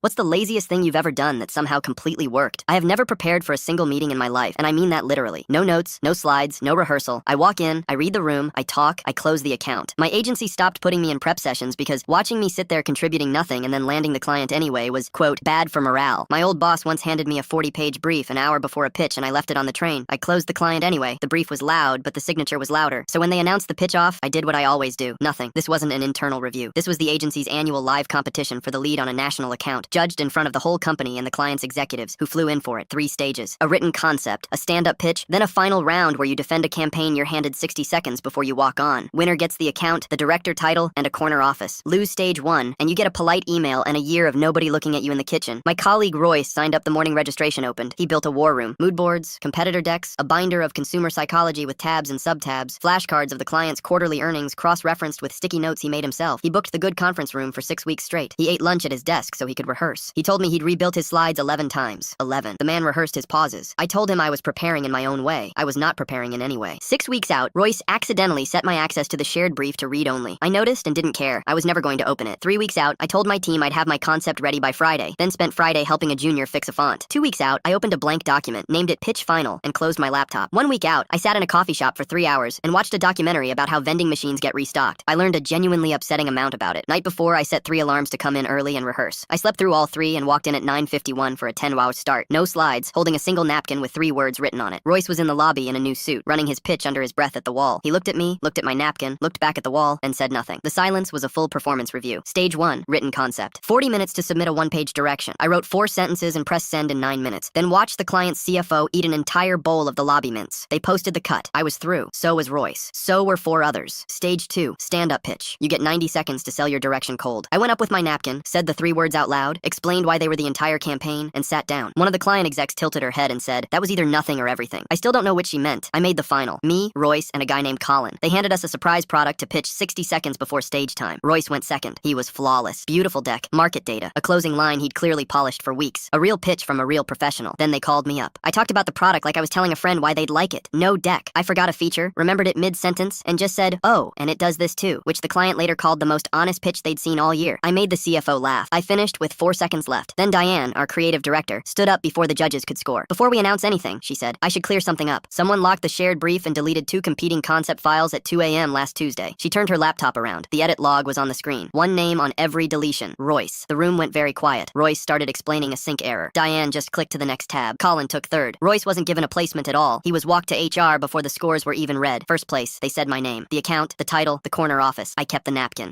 What's the laziest thing you've ever done that somehow completely worked? I have never prepared for a single meeting in my life, and I mean that literally. No notes, no slides, no rehearsal. I walk in, I read the room, I talk, I close the account. My agency stopped putting me in prep sessions because watching me sit there contributing nothing and then landing the client anyway was, quote, bad for morale. My old boss once handed me a 40-page brief an hour before a pitch and I left it on the train. I closed the client anyway. The brief was loud, but the signature was louder. So when they announced the pitch off, I did what I always do. Nothing. This wasn't an internal review. This was the agency's annual live competition for the lead on a national account, judged in front of the whole company and the client's executives, who flew in for it. 3 stages. A written concept, a stand-up pitch, then a final round where you defend a campaign you're handed 60 seconds before you walk on. Winner gets the account, the director title, and a corner office. Lose stage 1, and you get a polite email and a year of nobody looking at you in the kitchen. My colleague Royce signed up the morning registration opened. He built a war room, mood boards, competitor decks, a binder of consumer psychology with tabs and subtabs, flashcards of the client's quarterly earnings cross-referenced with sticky notes he made himself. He booked the good conference room for 6 weeks straight. He ate lunch at his desk so he could rehearse. He told me he'd rebuilt his slides 11 times. 11. The man rehearsed his pauses. I told him I was preparing in my own way. I was not preparing in any way. 6 weeks out, Royce accidentally set my access to the shared brief to read only. I noticed and didn't care. I was never going to open it. 3 weeks out, I told my team I'd have my concept ready by Friday, then spent Friday helping a junior fix a font. 2 weeks out, I opened a blank document, named it Pitch Final, and closed my laptop. 1 week out, I sat in a coffee shop for 3 hours and watched a documentary about how vending machines get restocked. I learned a genuinely upsetting amount about it. Night before, I set 3 alarms to come in early and rehearse. I slept through all 3 and walked in at 9:51 for a 10-hour start. No slides, holding a single napkin with 3 words written on it. Royce was in the lobby in a new suit, running his pitch under his breath at the wall. He looked at me, looked at my napkin, looked back at the wall, and said nothing. The silence was a full performance review. Stage 1, written concept. 40 minutes to submit a 1-page direction. I wrote 4 sentences and pressed send in 9 minutes. Then watched the client's CFO eat an entire bowl of the lobby mints. They posted the cut. I was through. So was Royce. So were 4 others. Stage 2, stand-up pitch. You get 90 seconds to sell your direction cold. I went up with my napkin, said the 3 words out loud, explained why they were the entire campaign, and sat down. One of the client execs tilted her head and said, that was either nothing or everything. I still don't know which she meant. I made the final. Me, Royce, and a guy named Colin. They handed us a surprise product to pitch 60 seconds before stage time. Royce went second. He was flawless. Beautiful deck, market data, a closing line he'd clearly polished for weeks. A real pitch from a real professional. Then they called me up. I talked about the product like I was telling a friend why they'd like it. No deck. I forgot a feature, remembered it mid-sentence, and just said, oh, and it does this too, which the client later called the most honest pitch they'd seen all year. I made the CFO laugh. I finished with 4 seconds left. Then Diane, our creative director, stood up before the judges could score. Before we announce anything, she said, I should clear something up. Someone locked the shared brief and deleted 2 competing concept files at 2 a.m. last Tuesday. She turned her laptop around. The edit log was on the screen. 1 name on every deletion. Royce. The room went very quiet. Royce started explaining a sync error. Diane just clicked to the next tab. Colin took 3rd. Royce wasn't given a placement at all. He was walked to HR before the scores were even read. First place, they said my name. The account, the title, the corner office. I kept the napkin.